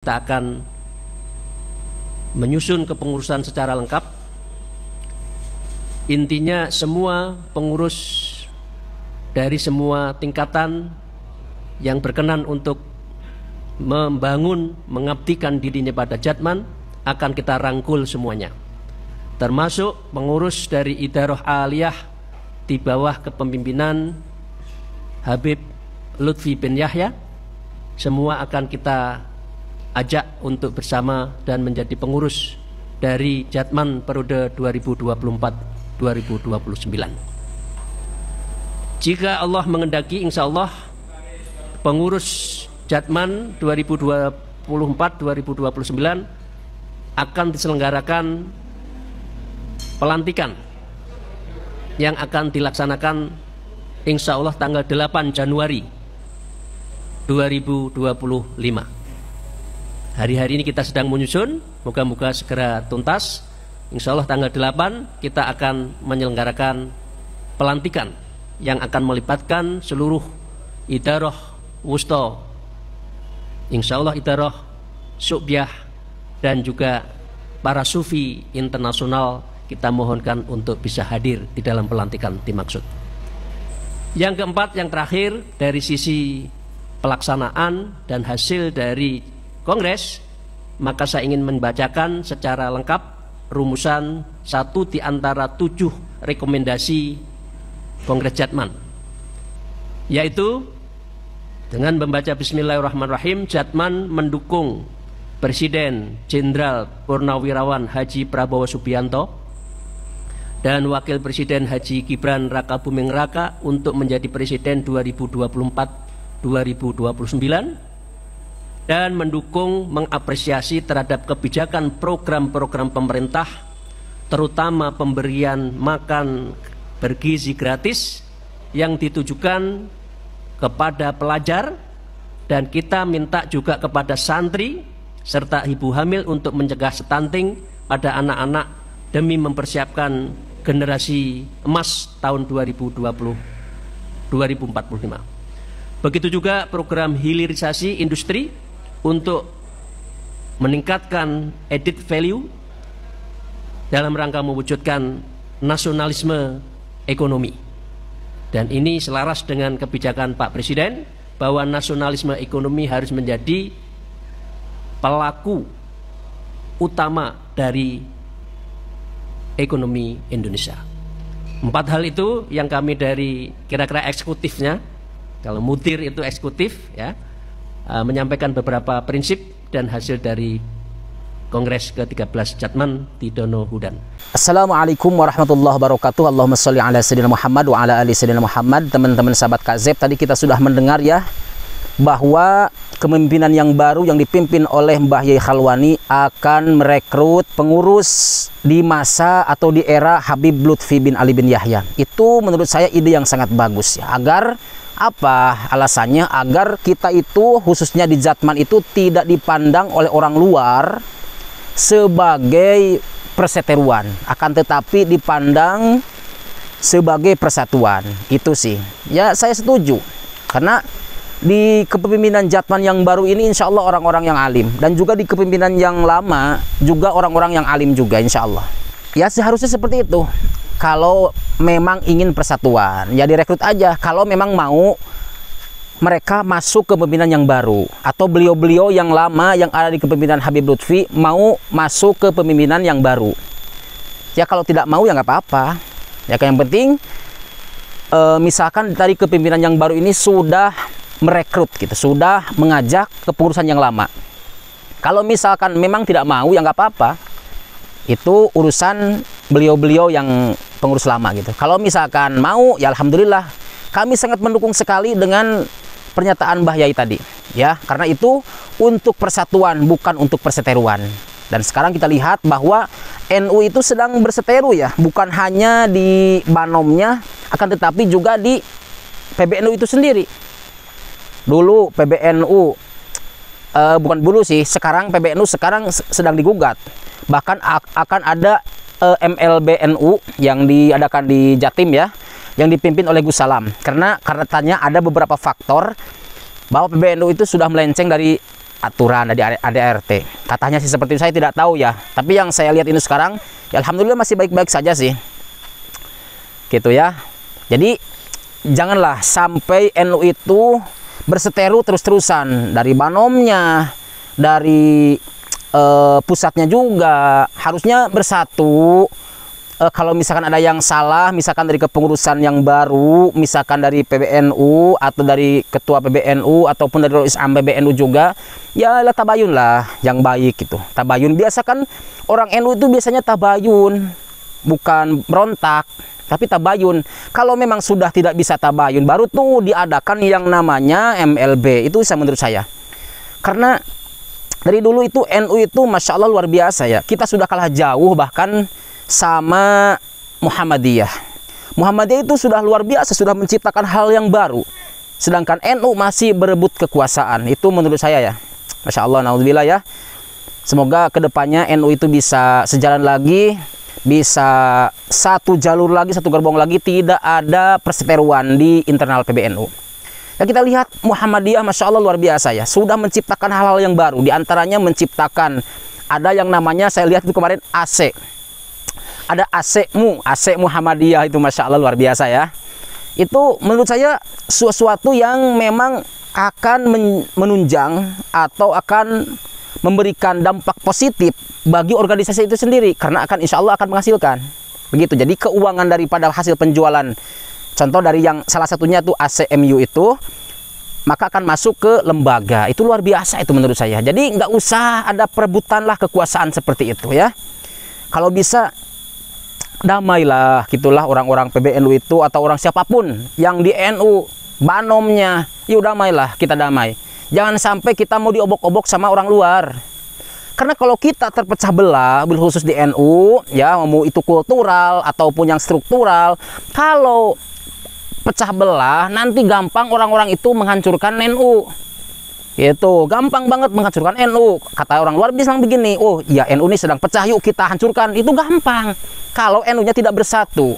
Kita akan menyusun kepengurusan secara lengkap. Intinya semua pengurus dari semua tingkatan yang berkenan untuk membangun, mengabdikan dirinya pada Jatman akan kita rangkul semuanya, termasuk pengurus dari Idarah Aliyah di bawah kepemimpinan Habib Lutfi bin Yahya. Semua akan kita ajak untuk bersama dan menjadi pengurus dari Jatman periode 2024-2029. Jika Allah mengendaki, insya Allah pengurus Jatman 2024-2029 akan diselenggarakan pelantikan yang akan dilaksanakan insya Allah tanggal 8 Januari 2025. Hari-hari ini kita sedang menyusun, moga-moga segera tuntas. Insya Allah tanggal 8 kita akan menyelenggarakan pelantikan yang akan melibatkan seluruh Idarah Wusta, insya Allah Idarah Subyah, dan juga para sufi internasional kita mohonkan untuk bisa hadir di dalam pelantikan dimaksud. Yang keempat, yang terakhir, dari sisi pelaksanaan dan hasil dari Kongres, maka saya ingin membacakan secara lengkap rumusan satu di antara 7 rekomendasi Kongres Jatman, yaitu dengan membaca Bismillahirrahmanirrahim, Jatman mendukung Presiden Jenderal Purnawirawan Haji Prabowo Subianto dan Wakil Presiden Haji Gibran Raka Buming Raka untuk menjadi Presiden 2024-2029, dan mendukung, mengapresiasi terhadap kebijakan program-program pemerintah, terutama pemberian makan bergizi gratis yang ditujukan kepada pelajar, dan kita minta juga kepada santri serta ibu hamil untuk mencegah stunting pada anak-anak demi mempersiapkan generasi emas tahun 2045. Begitu juga program hilirisasi industri untuk meningkatkan added value dalam rangka mewujudkan nasionalisme ekonomi. Dan ini selaras dengan kebijakan Pak Presiden bahwa nasionalisme ekonomi harus menjadi pelaku utama dari ekonomi Indonesia. 4 hal itu yang kami dari kira-kira eksekutifnya, kalau mutir itu eksekutif ya, menyampaikan beberapa prinsip dan hasil dari Kongres ke-13 Jatman di Dono Hudan. Assalamualaikum warahmatullahi wabarakatuh. Allahumma sholli ala sayyidina Muhammad wa ala ali sayyidina Muhammad. Teman-teman sahabat KZ, tadi kita sudah mendengar ya bahwa kepemimpinan yang baru yang dipimpin oleh Mbah Yai Khalwani akan merekrut pengurus di masa atau di era Habib Lutfi bin Ali bin Yahya. Itu menurut saya ide yang sangat bagus ya, agar apa alasannya? Agar kita itu khususnya di Jatman itu tidak dipandang oleh orang luar sebagai perseteruan, akan tetapi dipandang sebagai persatuan. Itu sih ya, saya setuju, karena di kepemimpinan Jatman yang baru ini insya Allah orang-orang yang alim, dan juga di kepemimpinan yang lama juga orang-orang yang alim juga insya Allah. Ya seharusnya seperti itu. Kalau memang ingin persatuan, ya direkrut aja. Kalau memang mau mereka masuk ke kepemimpinan yang baru, atau beliau-beliau yang lama yang ada di kepemimpinan Habib Lutfi mau masuk ke kepemimpinan yang baru. Ya kalau tidak mau ya nggak apa-apa. Ya yang penting misalkan dari kepemimpinan yang baru ini sudah merekrut gitu, sudah mengajak kepengurusan yang lama. Kalau misalkan memang tidak mau ya nggak apa-apa. Itu urusan beliau-beliau yang pengurus lama gitu. Kalau misalkan mau ya alhamdulillah, kami sangat mendukung sekali dengan pernyataan Mbah Yai tadi ya, karena itu untuk persatuan bukan untuk perseteruan. Dan sekarang kita lihat bahwa NU itu sedang berseteru ya, bukan hanya di Banomnya, akan tetapi juga di PBNU itu sendiri. Dulu PBNU bukan dulu sih, sekarang PBNU sekarang sedang digugat. Bahkan akan ada MLBNU yang diadakan di Jatim ya, yang dipimpin oleh Gus Salam, karena katanya ada beberapa faktor bahwa PBNU itu sudah melenceng dari aturan dari ADRT. Katanya sih seperti itu, saya tidak tahu ya. Tapi yang saya lihat ini sekarang, ya alhamdulillah masih baik-baik saja sih. Gitu ya. Jadi janganlah sampai NU itu berseteru terus-terusan, dari banomnya, dari pusatnya juga harusnya bersatu. Kalau misalkan ada yang salah, misalkan dari kepengurusan yang baru, misalkan dari PBNU atau dari ketua PBNU ataupun dari Rois Am PBNU juga, ya tabayun lah yang baik gitu. Tabayun, biasa kan orang NU itu biasanya tabayun, bukan berontak, tapi tabayun. Kalau memang sudah tidak bisa tabayun, baru tuh diadakan yang namanya MLB. Itu menurut saya. Karena dari dulu itu NU itu Masya Allah luar biasa ya. Kita sudah kalah jauh bahkan sama Muhammadiyah. Muhammadiyah itu sudah luar biasa, sudah menciptakan hal yang baru. Sedangkan NU masih berebut kekuasaan. Itu menurut saya ya. Masya Allah, naudzubillah ya. Semoga kedepannya NU itu bisa sejalan lagi, bisa satu jalur lagi, satu gerbong lagi, tidak ada perseteruan di internal PBNU. Ya, kita lihat Muhammadiyah Masya Allah luar biasa ya, sudah menciptakan hal-hal yang baru. Di antaranya menciptakan, ada yang namanya, saya lihat itu kemarin AC. Ada AC Muhammadiyah, itu Masya Allah luar biasa ya. Itu menurut saya sesuatu yang memang akan menunjang atau akan memberikan dampak positif bagi organisasi itu sendiri, karena akan insya Allah akan menghasilkan begitu. Jadi keuangan daripada hasil penjualan, contoh dari yang salah satunya tuh ACMU itu, maka akan masuk ke lembaga. Itu luar biasa itu menurut saya. Jadi nggak usah ada perebutan lah kekuasaan seperti itu ya. Kalau bisa damailah gitulah orang-orang PBNU itu atau orang siapapun yang di NU banomnya, yuk damailah, kita damai. Jangan sampai kita mau diobok-obok sama orang luar. Karena kalau kita terpecah belah, khusus di NU, ya mau itu kultural ataupun yang struktural, kalau pecah belah nanti gampang orang-orang itu menghancurkan NU. Itu gampang banget menghancurkan NU. Kata orang luar bilang begini, oh ya NU ini sedang pecah, yuk kita hancurkan. Itu gampang kalau NU-nya tidak bersatu.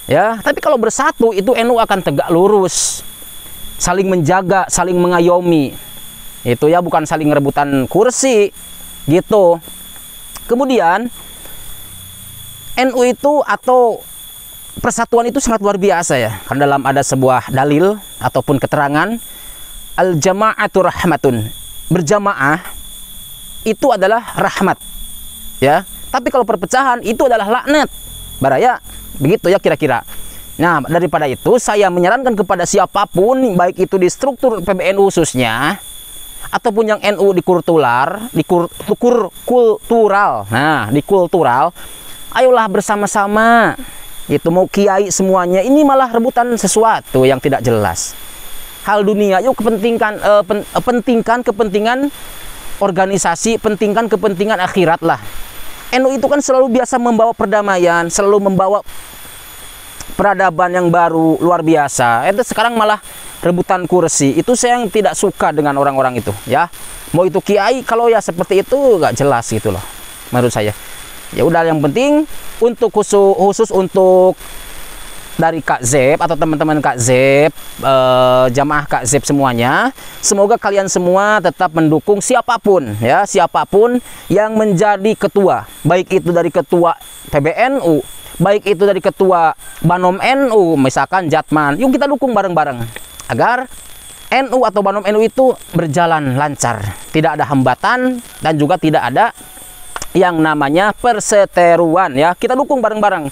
Ya, tapi kalau bersatu itu NU akan tegak lurus, saling menjaga, saling mengayomi. Itu ya, bukan saling rebutan kursi gitu. Kemudian NU itu atau persatuan itu sangat luar biasa ya. Karena dalam ada sebuah dalil ataupun keterangan, al-jama'atu rahmatun. Berjamaah itu adalah rahmat. Ya. Tapi kalau perpecahan itu adalah laknat. Baraya, begitu ya kira-kira. Nah, daripada itu saya menyarankan kepada siapapun, baik itu di struktur PBNU khususnya ataupun yang NU di kultural, Nah, di kultural, ayolah bersama-sama. Itu mau kiai semuanya, ini malah rebutan sesuatu yang tidak jelas. Hal dunia, yuk pentingkan kepentingan organisasi, pentingkan kepentingan akhirat lah. NU itu kan selalu biasa membawa perdamaian, selalu membawa peradaban yang baru, luar biasa. Itu sekarang malah rebutan kursi. Itu saya yang tidak suka dengan orang-orang itu ya. Mau itu kiai, kalau ya seperti itu nggak jelas gitu loh menurut saya. Ya udah, yang penting untuk khusus untuk dari Kak Zep atau teman-teman Kak Zep, jamaah Kak Zep semuanya, semoga kalian semua tetap mendukung siapapun ya, siapapun yang menjadi ketua, baik itu dari ketua PBNU, baik itu dari ketua Banom NU, misalkan Jatman, yuk kita dukung bareng-bareng agar NU atau Banom NU itu berjalan lancar, tidak ada hambatan dan juga tidak ada yang namanya perseteruan ya. Kita dukung bareng-bareng.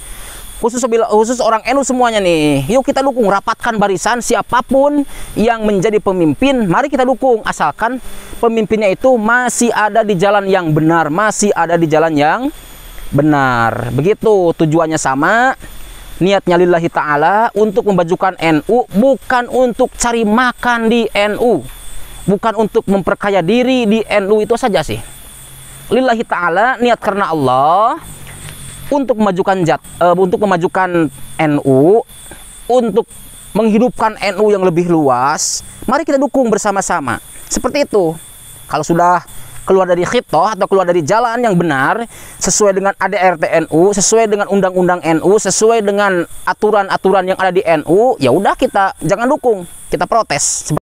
Khusus orang NU semuanya nih, yuk kita dukung, rapatkan barisan, siapapun yang menjadi pemimpin, mari kita dukung, asalkan pemimpinnya itu masih ada di jalan yang benar, masih ada di jalan yang benar. Begitu, tujuannya sama, niatnya lillahi ta'ala, untuk memajukan NU, bukan untuk cari makan di NU, bukan untuk memperkaya diri di NU, itu saja sih. Lillahi ta'ala, niat karena Allah, untuk memajukan NU, untuk menghidupkan NU yang lebih luas, mari kita dukung bersama-sama. Seperti itu. Kalau sudah keluar dari khitoh atau keluar dari jalan yang benar, sesuai dengan ADRT NU, sesuai dengan undang-undang NU, sesuai dengan aturan-aturan yang ada di NU, ya udah, kita jangan dukung, kita protes.